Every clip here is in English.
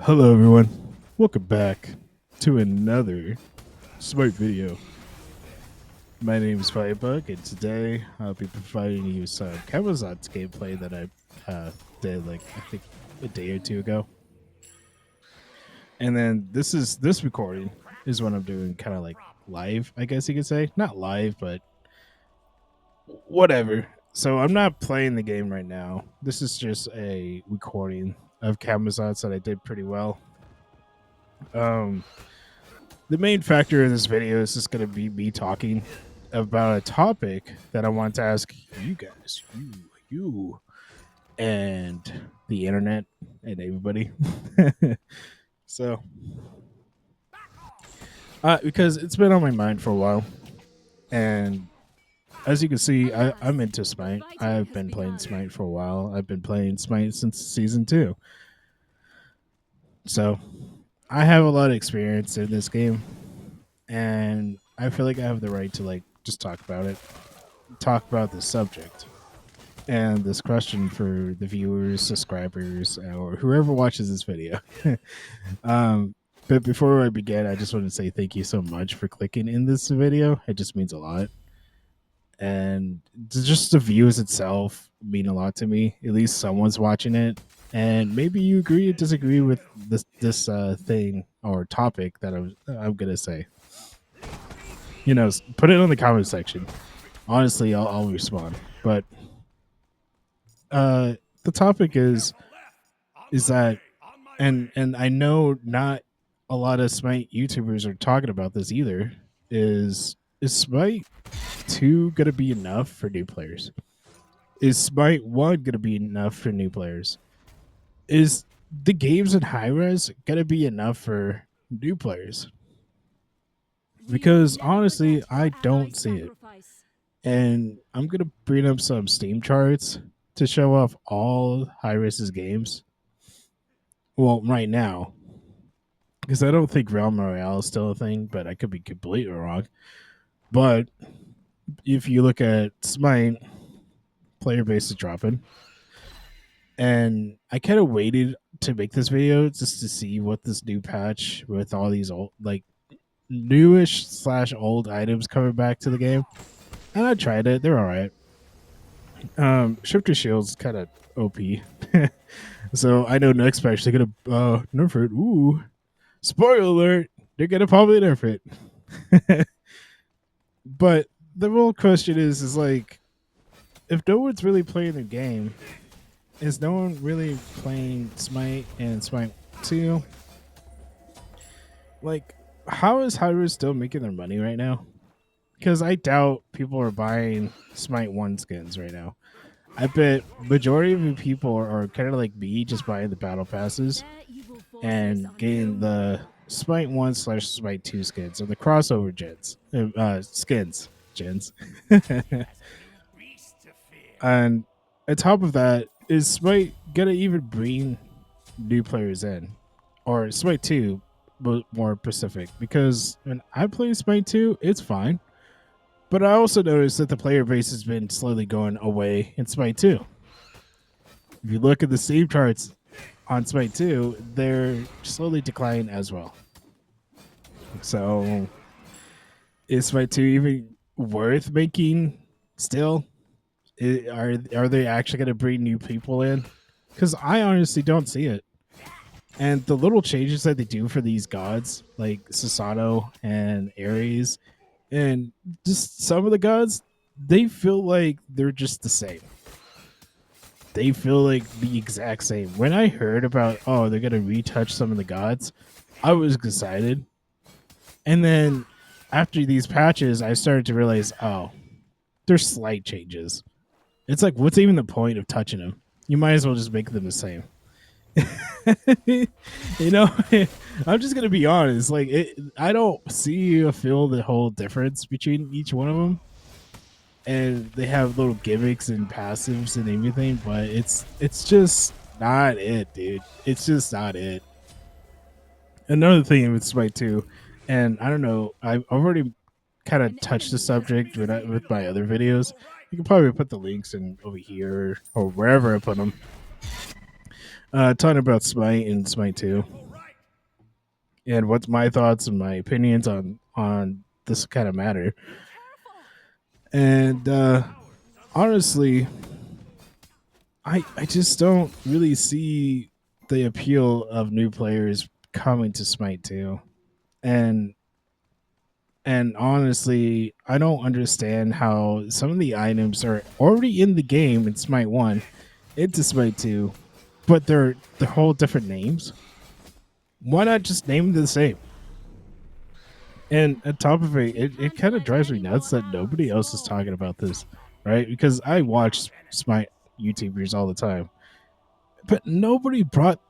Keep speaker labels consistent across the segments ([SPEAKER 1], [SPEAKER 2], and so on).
[SPEAKER 1] Hello everyone, welcome back to another Smite video. My name is Firebug, and today I'll be providing you some Camazotz gameplay that I did I think a day or two ago. And then this recording is what I'm doing kind of like live, I guess you could say. Not live, but whatever. So I'm not playing the game right now. This is just a recording of Camazotz that I did pretty well. Um the main factor in this video is just going to be me talking about a topic that I want to ask you guys, you, and the internet and everybody. So, because it's been on my mind for a while, and as you can see, I'm into Smite. I've been playing Smite for a while. I've been playing Smite since season 2, so I have a lot of experience in this game, and I feel like I have the right to just talk about it, talk about the subject and this question for the viewers, subscribers, or whoever watches this video. um, but before I begin, I just want to say thank you so much for clicking in this video. It just means a lot. And just the views itself mean a lot to me. At least someone's watching it. And maybe you agree or disagree with this thing or topic that I'm gonna say. Put it in the comment section. Honestly, I'll respond. But uh, the topic is that, and I know not a lot of Smite YouTubers are talking about this either. Is Smite 2 gonna be enough for new players? Is Smite 1 gonna be enough for new players? Is the games in high res gonna be enough for new players? Because honestly, I don't see it. And I'm gonna bring up some Steam charts to show off all high res games. Well, right now, because I don't think Realm Royale is still a thing, but I could be completely wrong. But if you look at Smite, player base is dropping, and I kind of waited to make this video just to see what this new patch with all these old, newish / old items coming back to the game, and I tried it. They're all right. Shifter Shield's kind of OP, so I know next patch they're gonna nerf it. Ooh, spoiler alert! They're gonna probably nerf it. But the real question is like, if no one's really playing the game, is no one really playing Smite and Smite 2? Like, how is Hyrule still making their money right now? Because I doubt people are buying Smite 1 skins right now. I bet majority of the people are kind of like me, just buying the battle passes and getting the Smite 1 / Smite 2 skins or the crossover skins. And on top of that, is Smite gonna even bring new players in, or Smite 2, but more specific? Because when I play Smite 2, it's fine, but I also noticed that the player base has been slowly going away in Smite 2. If you look at the Steam charts on Smite 2, they're slowly declining as well. So, is Smite 2 even worth making still? Are they actually going to bring new people in? Because I honestly don't see it. And the little changes that they do for these gods, like Susanoo and Ares, and just some of the gods, they feel like they're just the same. They feel like the exact same. When I heard about, oh, they're going to retouch some of the gods, I was excited. And then after these patches, I started to realize, oh, there's slight changes. It's like, what's even the point of touching them? You might as well just make them the same. You know, I'm just gonna be honest. I don't see or feel the whole difference between each one of them, and they have little gimmicks and passives and everything, but it's just not it, dude. It's just not it. Another thing with Smite 2, and I don't know, I've already kind of touched the subject with my other videos. You can probably put the links in over here or wherever I put them. Talking about Smite and Smite 2. and what's my thoughts and my opinions on this kind of matter. And honestly, I just don't really see the appeal of new players coming to Smite 2. And honestly, I don't understand how some of the items are already in the game in Smite 1 into Smite 2, but they're whole different names. Why not just name them the same? And on top of it, it kind of drives me nuts that nobody else is talking about this, right? Because I watch Smite YouTubers all the time, but nobody brought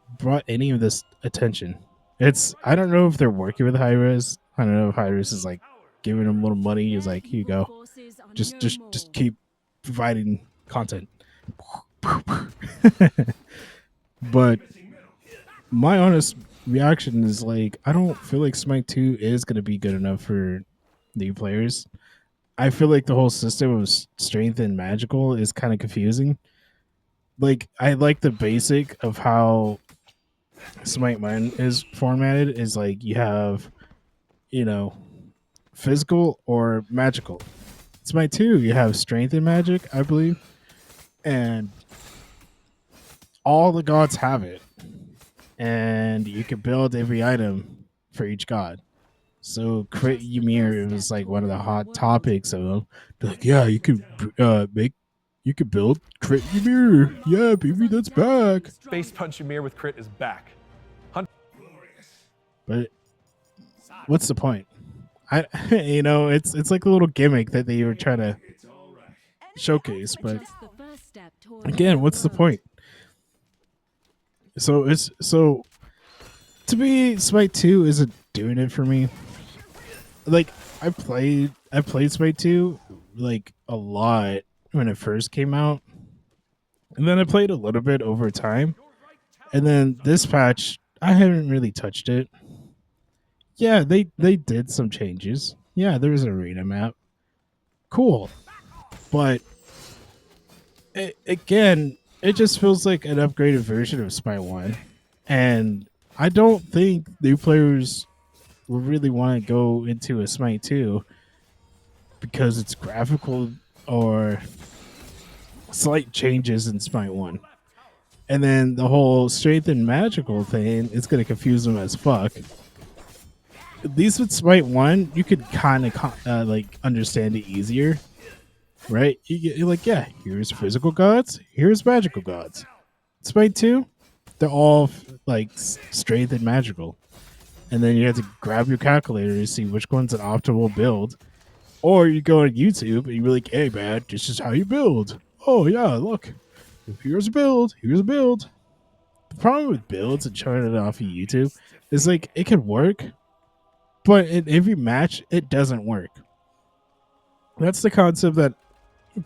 [SPEAKER 1] any of this attention. It's I don't know if they're working with Hi-Rez. I don't know if Hi-Rez is like giving them a little money. He's like, here you go, just keep providing content. But my honest reaction is like I don't feel like Smite 2 is going to be good enough for new players. I feel like the whole system of strength and magical is kind of confusing. Like I like the basic of how Smite Mayan is formatted is like you have, you know, physical or magical. Smite 2, you have strength and magic, I believe. And all the gods have it. And you can build every item for each god. So crit Ymir was like one of the hot topics of them. They're like, yeah, you could you could build crit Ymir. Yeah, baby, that's back.
[SPEAKER 2] Face punch Ymir with crit is back.
[SPEAKER 1] But what's the point? It's like a little gimmick that they were trying to showcase. But again, what's the point? So to me, Smite 2 isn't doing it for me. Like I played Smite 2 like a lot when it first came out. And then I played a little bit over time. And then this patch, I haven't really touched it. Yeah, they did some changes. Yeah, there was an arena map. Cool. But again, it just feels like an upgraded version of Smite 1. And I don't think new players will really want to go into a Smite 2 because it's graphical or slight changes in Smite 1. And then the whole strength and magical thing is going to confuse them as fuck. At least with Smite 1, you could kind of like understand it easier, right? You're like, yeah, here's physical gods, here's magical gods. Smite 2, they're all like strength and magical. And then you have to grab your calculator to see which one's an optimal build. Or you go on YouTube and you're like, hey, man, this is how you build. Oh, yeah, look. Here's a build. Here's a build. The problem with builds and showing it off of YouTube is like it can work, but in every match, it doesn't work. That's the concept that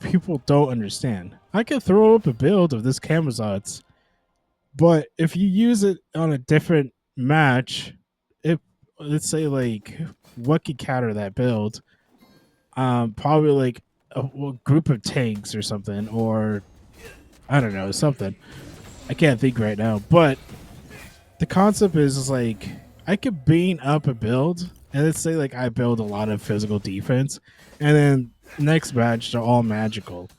[SPEAKER 1] people don't understand. I can throw up a build of this Camazotz, but if you use it on a different match, if let's say like what could counter that build? Probably like a group of tanks or something, or I don't know, something. I can't think right now, but the concept is like I could bean up a build, and let's say like I build a lot of physical defense, and then next match they're all magical,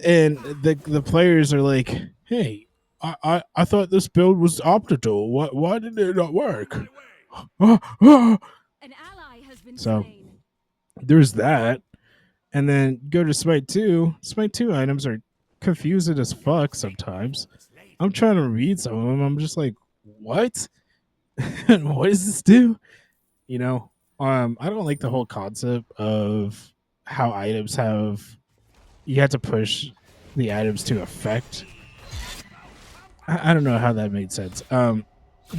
[SPEAKER 1] and the players are like, hey. I thought this build was optimal. Why did it not work? So there's that. And then go to Smite 2. Smite 2 items are confusing as fuck sometimes. I'm trying to read some of them. I'm just like, what? What does this do? You know, I don't like the whole concept of how items have you have to push the items to effect. I don't know how that made sense.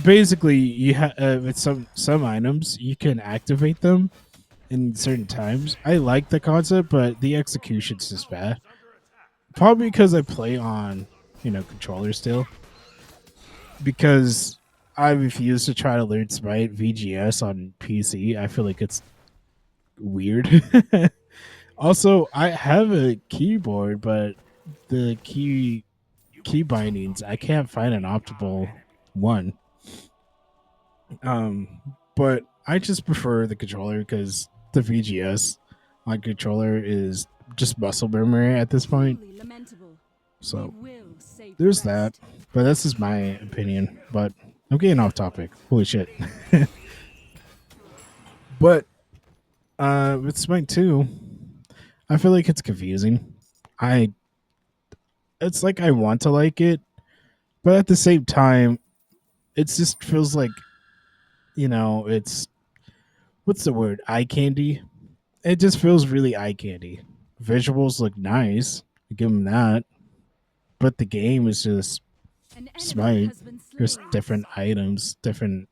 [SPEAKER 1] Basically, you have with some items you can activate them in certain times. I like the concept, but the execution's just bad. Probably because I play on, controller still. Because I refuse to try to learn Smite VGS on PC. I feel like it's weird. Also, I have a keyboard, but the key bindings, I can't find an optimal one. But I just prefer the controller because the VGS on controller is just muscle memory at this point. So there's that. But this is my opinion. But I'm getting off topic. Holy shit. But with Smite 2, I feel like it's confusing. I it's like I want to like it, but at the same time, it just feels like, it's what's the word? Eye candy. It just feels really eye candy. Visuals look nice. I give them that. But the game is just Smite. There's different items, different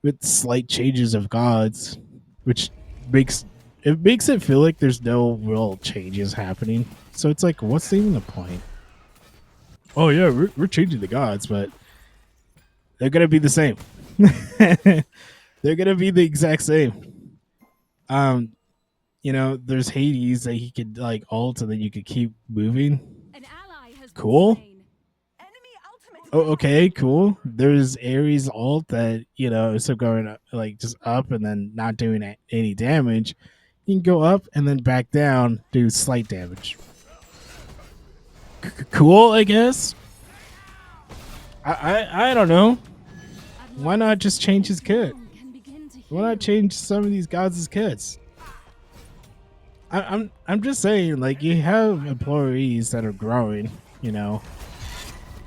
[SPEAKER 1] with slight changes of gods, which makes makes it feel like there's no real changes happening. So it's like, what's even the point? Oh yeah, we're changing the gods, but they're gonna be the same. They're gonna be the exact same. Um, there's Hades that he could like ult and then you could keep moving. Cool. Oh, okay, cool. There's Ares ult that instead of going like just up and then not doing any damage, you can go up and then back down, do slight damage. Cool, I guess. I don't know. Why not just change his kit? Why not change some of these gods' kits? I'm just saying, like, you have employees that are growing,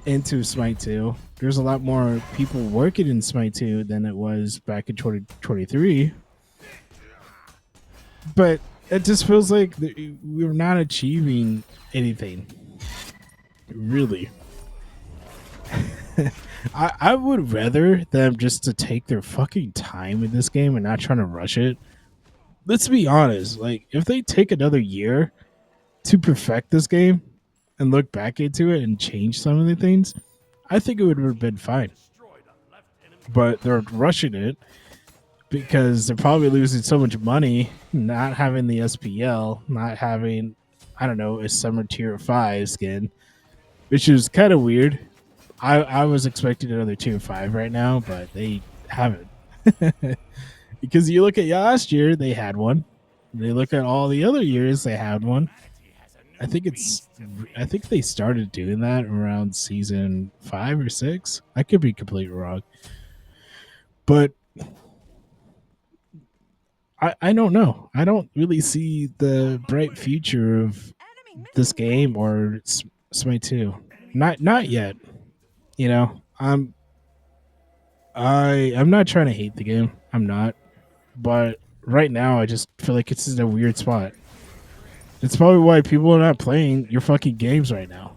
[SPEAKER 1] into Smite 2. There's a lot more people working in Smite 2 than it was back in 2023. But it just feels like we're not achieving anything. Really. I would rather them just to take their fucking time in this game and not trying to rush it. Let's be honest. Like, if they take another year to perfect this game and look back into it and change some of the things, I think it would have been fine. But they're rushing it because they're probably losing so much money not having the SPL, not having, I don't know, a summer tier 5 skin, which is kind of weird. I was expecting another tier 5 right now, but they haven't. Because you look at last year, they had one. They look at all the other years, they had one. I think they started doing that around season 5 or 6. I could be completely wrong. But I don't know. I don't really see the bright future of this game or Smite 2. Not yet. I'm not trying to hate the game. I'm not. But right now I just feel like it's in a weird spot. It's probably why people are not playing your fucking games right now.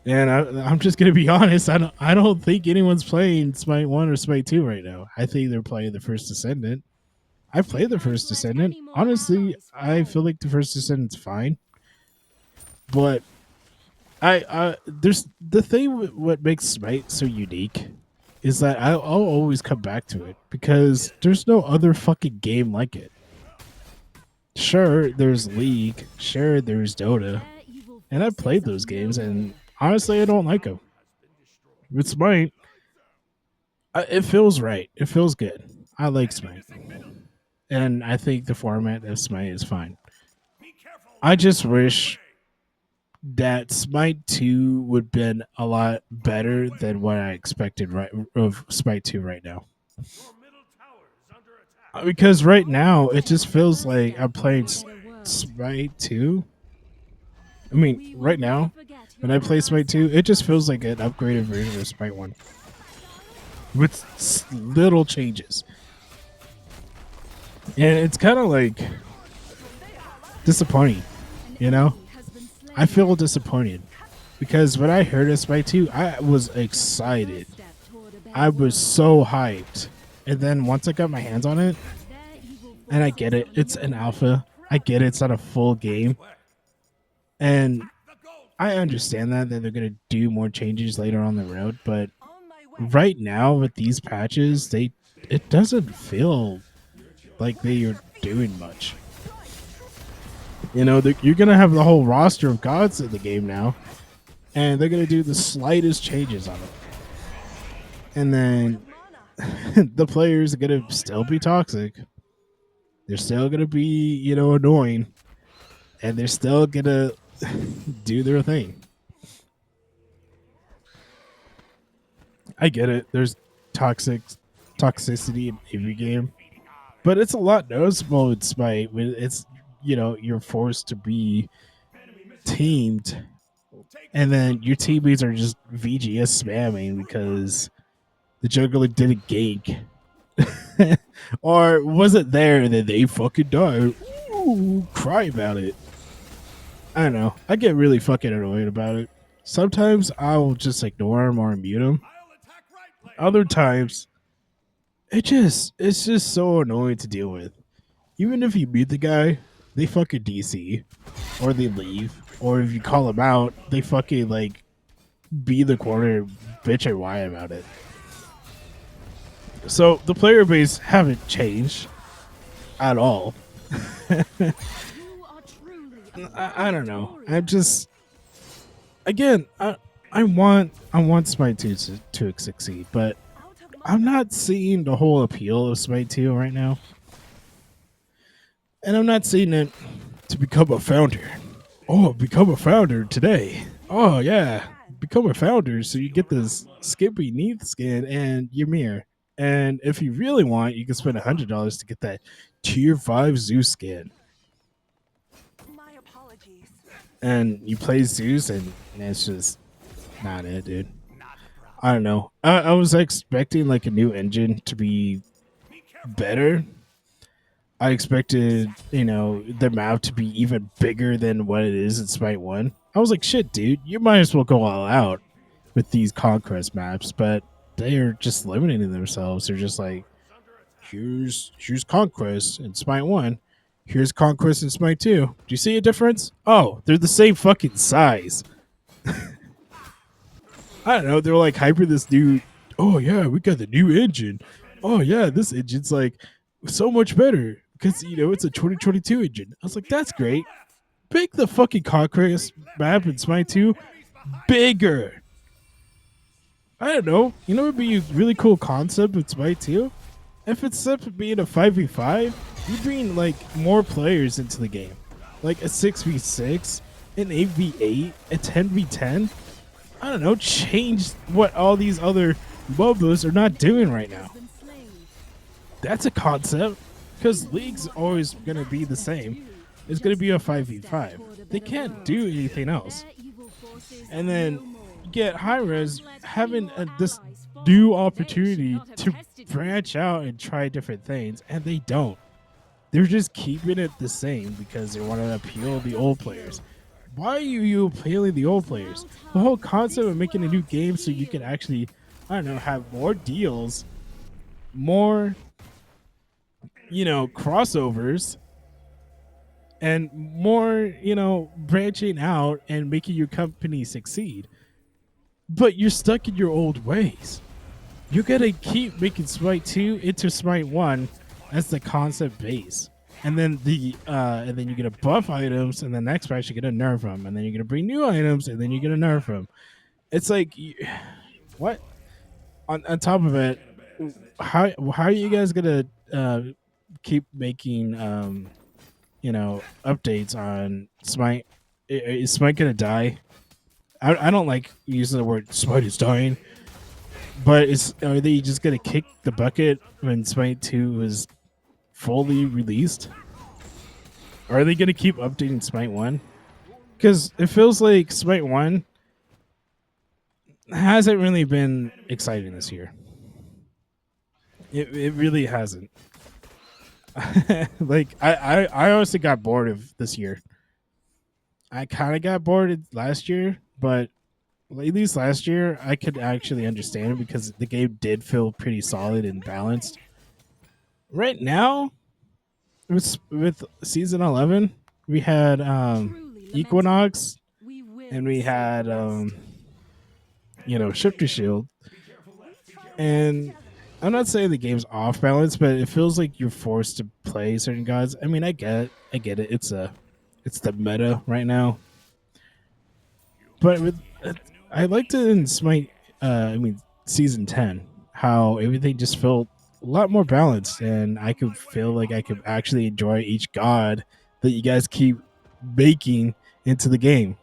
[SPEAKER 1] And I'm just gonna be honest. I don't think anyone's playing Smite 1 or Smite 2 right now. I think they're playing the First Descendant. I played the First Descendant. Honestly, I feel like the First Descendant's fine. But there's the thing with what makes Smite so unique is that I'll always come back to it because there's no other fucking game like it. Sure, there's League. Sure, there's Dota. And I've played those games, and honestly, I don't like them. With Smite, it feels right. It feels good. I like Smite. And I think the format of Smite is fine. I just wish that Smite 2 would have been a lot better than what I expected of Smite 2 right now. Because right now, it just feels like I'm playing Smite 2. I mean, right now, when I play Smite 2, it just feels like an upgraded version of Smite 1 with little changes. And it's kind of like disappointing, I feel disappointed because when I heard of Smite 2, I was excited. I was so hyped. And then once I got my hands on it, and I get it, it's an alpha. I get it, it's not a full game. And I understand that they're going to do more changes later on the road, but right now with these patches, it doesn't feel like they are doing much. You're going to have the whole roster of gods in the game now, and they're going to do the slightest changes on it. and then the players are gonna still be toxic. They're still gonna be, annoying, and they're still gonna do their thing. I get it. There's toxic toxicity in every game, but it's a lot noticeable in Smite when it's you're forced to be teamed, and then your teammates are just VGS spamming because the juggler did a gank, or wasn't there and then they fucking died. Ooh, cry about it. I don't know. I get really fucking annoyed about it. Sometimes I'll just ignore them or mute them. Other times, it's just so annoying to deal with. Even if you mute the guy, they fucking DC or they leave, or if you call them out, they fucking like be the corner, bitch and whine about it. So the player base haven't changed at all. I don't know. I'm just again. I want Smite 2 to succeed, but I'm not seeing the whole appeal of Smite 2 right now, and I'm not seeing it to become a founder. Oh, become a founder today. Oh yeah, become a founder so you get this Skippy Neath skin and Ymir. And if you really want, you can spend $100 to get that Tier 5 Zeus skin. And you play Zeus, and it's just not it, dude. I don't know. I was expecting like a new engine to be better. I expected, the map to be even bigger than what it is in Smite 1. I was like, shit, dude, you might as well go all out with these Conquest maps, but they're just limiting themselves. They're just like, here's Conquest in Smite 1. Here's Conquest in Smite 2. Do you see a difference? Oh, they're the same fucking size. I don't know. They're like hyping this new. Oh yeah, we got the new engine. Oh yeah, this engine's like so much better because it's a 2022 engine. I was like, that's great. Make the fucking Conquest map in Smite 2 bigger. I don't know. It'd be a really cool concept with Smite 2. If it's up to being a 5v5, you bring like more players into the game. Like a 6v6, an 8v8, a 10v10. I don't know, change what all these other MOBAs are not doing right now. That's a concept, because League's always going to be the same. It's going to be a 5v5. They can't do anything else. And then get Hi-Rez having this new opportunity to branch out and try different things, and they don't. They're just keeping it the same because they want to appeal the old players. Why are you appealing the old players? The whole concept of making a new game so you can actually, I don't know, have more deals, more, crossovers, and more, branching out and making your company succeed. But you're stuck in your old ways. You gotta keep making Smite 2 into Smite 1 as the concept base. And then you get a buff items, and the next patch you get a nerf them, and then you're gonna bring new items, and then you get a nerf them. It's like, what? On top of it, how are you guys gonna keep making updates on Smite? Is Smite gonna die? I don't like using the word Smite is dying, but are they just gonna kick the bucket when Smite 2 is fully released? Are they going to keep updating Smite 1? Because it feels like Smite 1 hasn't really been exciting this year. It really hasn't. Like, I honestly got bored of this year. I kind of got bored last year, but at least last year I could actually understand it because the game did feel pretty solid and balanced. Right now, with season 11, we had Equinox, and we had Shifter Shield. And I'm not saying the game's off balance, but it feels like you're forced to play certain gods. I mean, I get it. It's the meta right now. But I liked it in Smite. Season 10. how everything just felt a lot more balanced, and I could feel like I could actually enjoy each god that you guys keep baking into the game.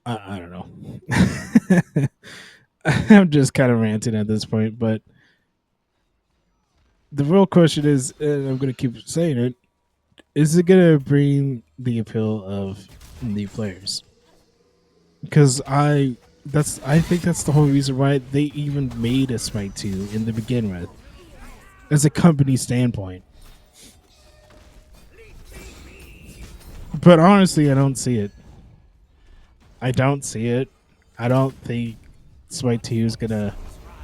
[SPEAKER 1] I don't know. I'm just kind of ranting at this point, but the real question is, and I'm going to keep saying it, is it going to bring the appeal of new players? Because I think that's the whole reason why they even made a Smite 2 in the begin with, as a company standpoint. But honestly, I don't see it. I don't see it. I don't think Smite 2 is gonna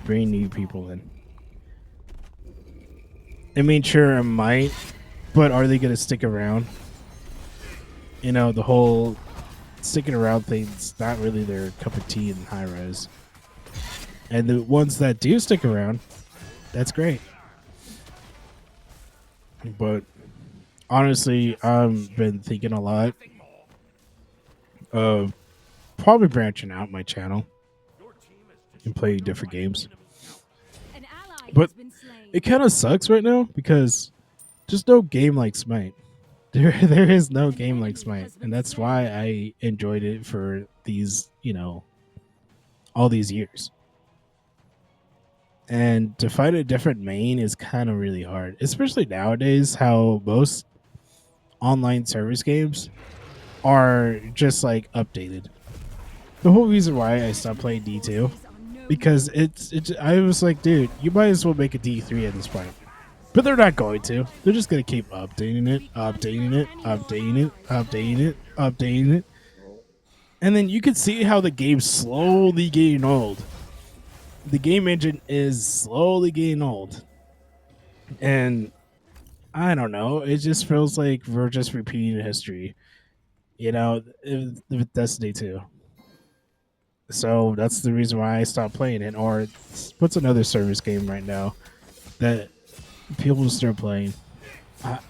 [SPEAKER 1] bring new people in. I mean, sure, it might, but are they gonna stick around? You know, the whole sticking around thing's not really their cup of tea in high res. And the ones that do stick around, that's great. But honestly, I've been thinking a lot of probably branching out my channel and playing different games. But it kind of sucks right now because there's no game like Smite. There is no game like Smite, and that's why I enjoyed it for these, all these years. And to find a different main is kind of really hard, especially nowadays. How most online service games are just like updated. The whole reason why I stopped playing D2 because it's. I was like, dude, you might as well make a D3 at this point. But they're not going to. They're just going to keep updating it, updating it, updating it, updating it, updating it. And then you can see how the game's slowly getting old. The game engine is slowly getting old. And I don't know. It just feels like we're just repeating history, with Destiny 2. So that's the reason why I stopped playing it. Or what's another service game right now that people start playing?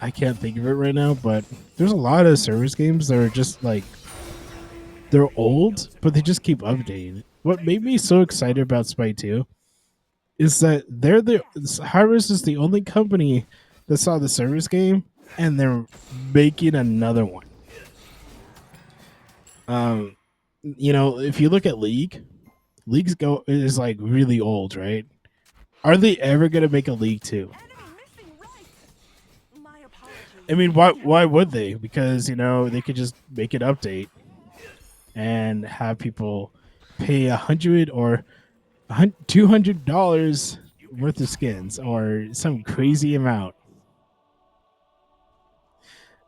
[SPEAKER 1] I can't think of it right now, but there's a lot of service games that are just like they're old, but they just keep updating. What made me so excited about Smite 2 is that Hyris is the only company that saw the service game and they're making another one. Um, if you look at League is like really old, right? Are they ever gonna make a League 2? I mean, why would they? Because they could just make an update and have people pay 100 or $200 worth of skins or some crazy amount.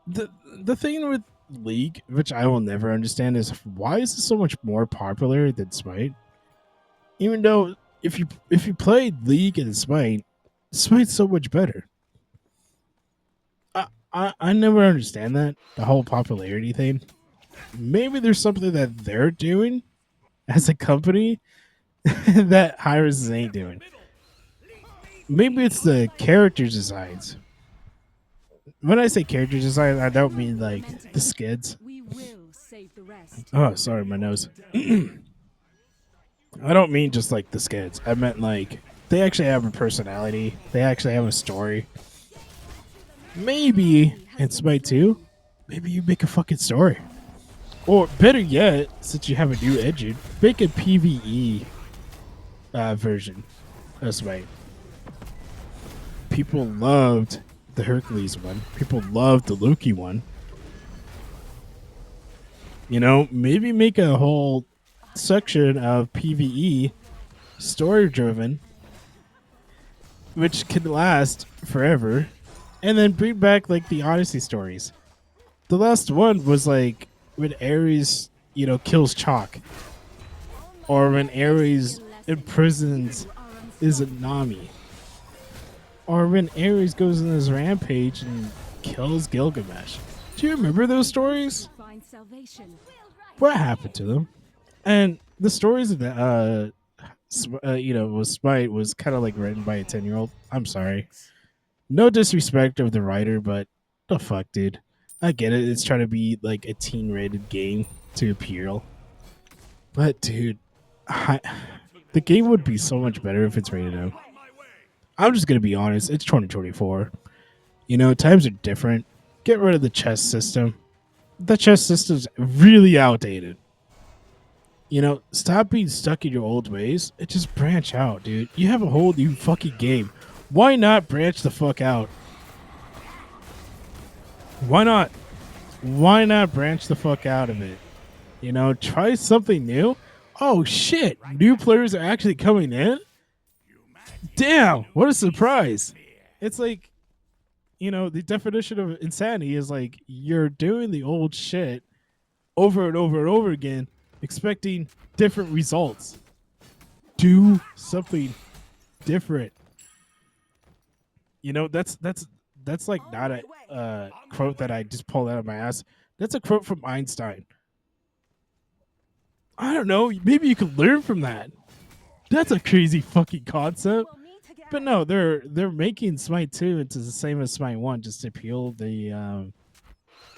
[SPEAKER 1] The thing with League, which I will never understand, is why is this so much more popular than Smite? Even though if you played League and Smite's so much better. I never understand that, the whole popularity thing. Maybe there's something that they're doing as a company that Hyris ain't doing. Maybe it's the character designs. When I say character design, I don't mean like the skids. Oh, sorry, my nose. I don't mean just like the skids. I meant like they actually have a personality. They actually have a story. Maybe in Smite 2, maybe you make a fucking story. Or better yet, since you have a new engine, make a PvE version of Smite. People loved the Hercules one. People loved the Loki one. Maybe make a whole section of PvE story driven, which can last forever, and then bring back like the Odyssey stories. The last one was like when Ares, kills Chalk, or when Ares imprisons Izanami, or when Ares goes on his rampage and kills Gilgamesh. Do you remember those stories? What happened to them? And the stories of the was Smite was kind of like written by a 10-year-old. I'm sorry, no disrespect of the writer, but the fuck, dude. I get it. It's trying to be like a teen rated game to appeal, but dude, The game would be so much better if it's rated M. I'm just gonna be honest. It's 2024. You know, times are different. Get rid of the chess system. The chess system's really outdated. You know, stop being stuck in your old ways and just branch out, dude. You have a whole new fucking game. Why not branch the fuck out? Why not? Why not branch the fuck out of it? You know, try something new. Oh shit, new players are actually coming in? Damn, what a surprise. It's like, you know, the definition of insanity is like you're doing the old shit over and over and over again, expecting different results. Do something different. You know, that's like not a quote that I just pulled out of my ass. That's a quote from Einstein. I don't know. Maybe you could learn from that. That's a crazy fucking concept. But no, they're making Smite 2 into the same as Smite 1 just to appeal the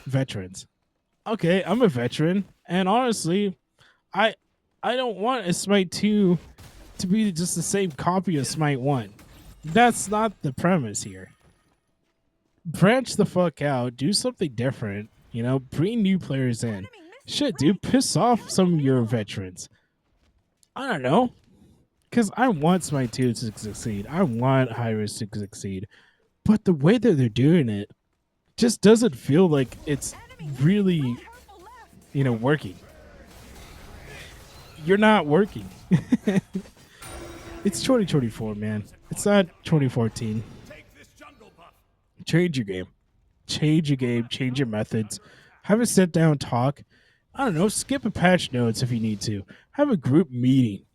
[SPEAKER 1] veterans. Okay, I'm a veteran, and honestly, I I don't want a Smite 2 to be just the same copy of Smite 1. That's not the premise here. Branch the fuck out, do something different, you know, bring new players in. Shit, dude, piss off some of your veterans. I don't know. Because I want Smite 2 to succeed. I want Hi-Res to succeed. But the way that they're doing it just doesn't feel like it's really, you know, working. You're not working. It's 2024, man. It's not 2014. Change your game. Change your game. Change your methods. Have a sit down talk. I don't know. Skip a patch notes if you need to. Have a group meeting.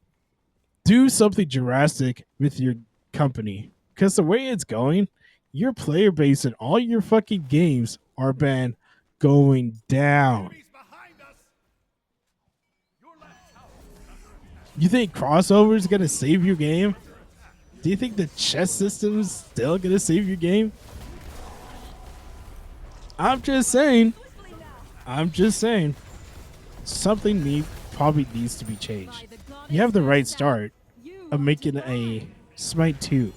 [SPEAKER 1] Do something drastic with your company. Because the way it's going, your player base and all your fucking games are been going down. You think crossover is gonna save your game? Do you think the chess system is still gonna save your game? I'm just saying. I'm just saying. Something probably needs to be changed. You have the right start of making a Smite 2.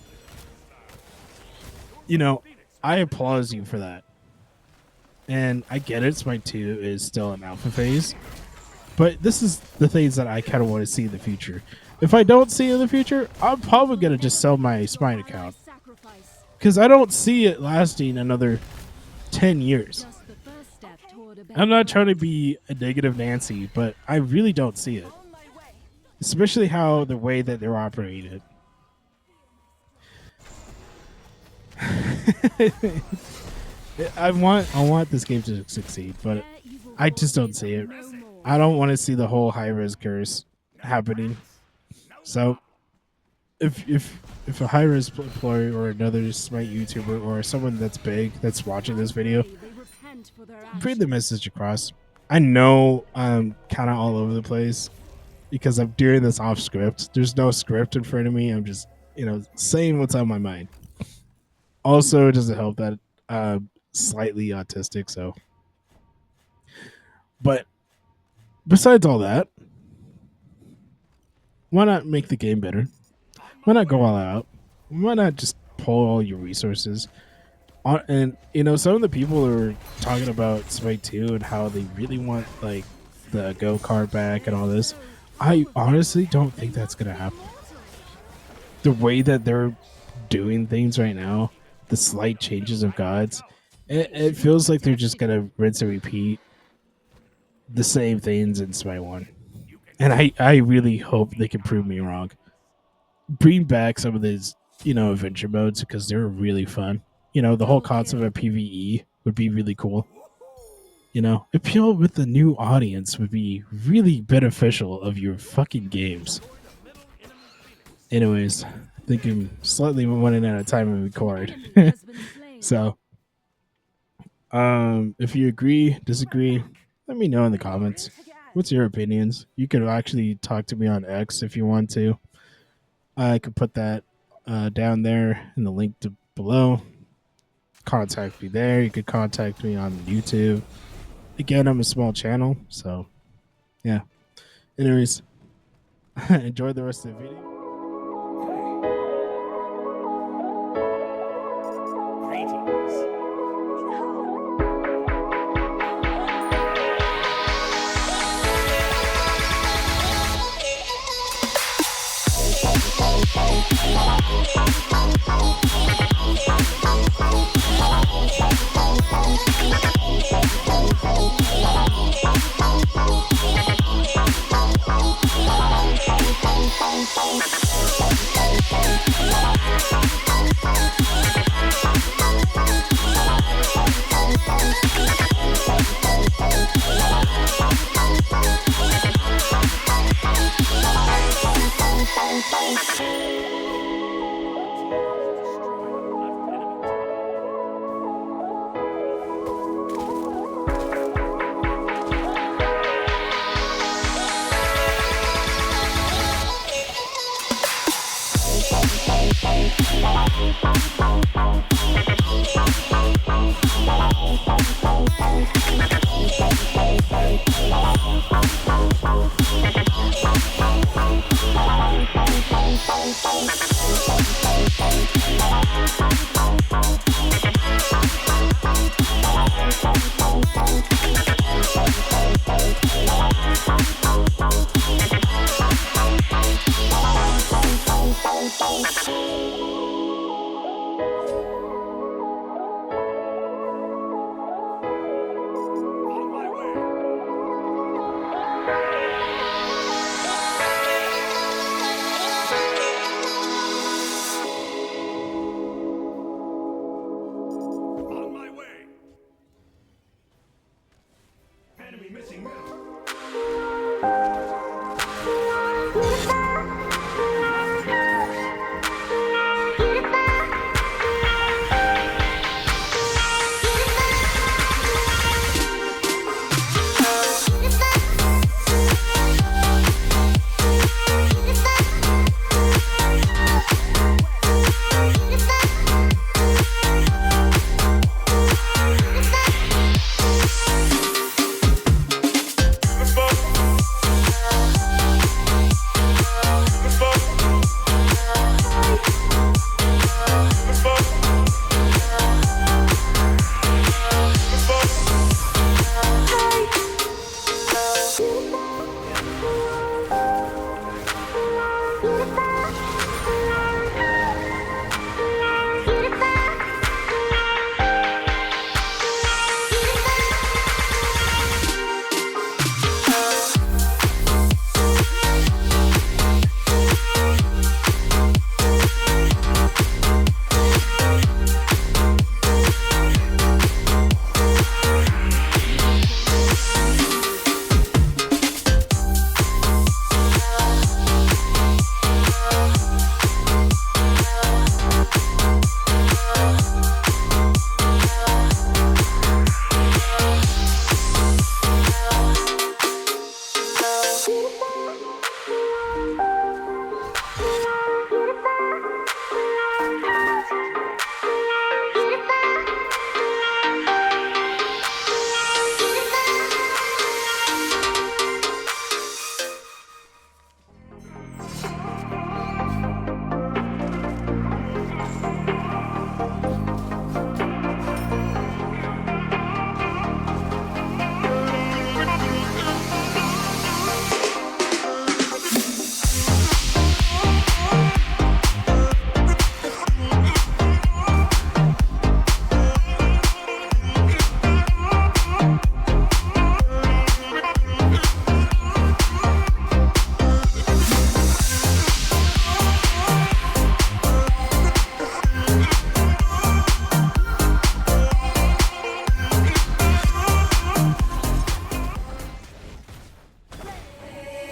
[SPEAKER 1] You know, I applaud you for that. And I get it, Smite 2 is still an alpha phase. But this is the things that I kind of want to see in the future. If I don't see it in the future, I'm probably going to just sell my Smite account. Because I don't see it lasting another 10 years. I'm not trying to be a negative Nancy, but I really don't see it. Especially how the way that they're operated. I want this game to succeed, but I just don't see it. I don't want to see the whole high-res curse happening. So if a high-res employee or another Smite YouTuber or someone that's big that's watching this video, bring the message across. I know I'm kind of all over the place because I'm doing this off script. There's no script in front of me. I'm just, you know, saying what's on my mind. Also, it doesn't help that I'm slightly autistic, so. But besides all that, why not make the game better? Why not go all out? Why not just pull all your resources? And you know, some of the people are talking about Smite 2 and how they really want like the go kart back and all this. I honestly don't think that's gonna happen. The way that they're doing things right now, the slight changes of gods, it feels like they're just gonna rinse and repeat the same things in Smite 1. And I really hope they can prove me wrong. Bring back some of these, you know, adventure modes because they're really fun. You know, the whole concept of PvE would be really cool. You know, appeal with the new audience would be really beneficial of your fucking games. Anyways, I think I'm slightly running out of time to record. So, if you agree, disagree, let me know in the comments. What's your opinions? You could actually talk to me on X if you want to. I could put that down there in the link below. Contact me there. You could contact me on YouTube. Again, I'm a small channel, so yeah. Anyways, Enjoy the rest of the video.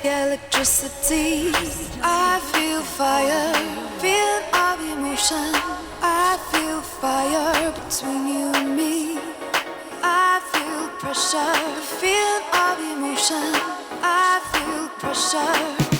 [SPEAKER 3] Electricity, I feel fire, feel of emotion. I feel fire between you and me. I feel pressure, feel of emotion. I feel pressure.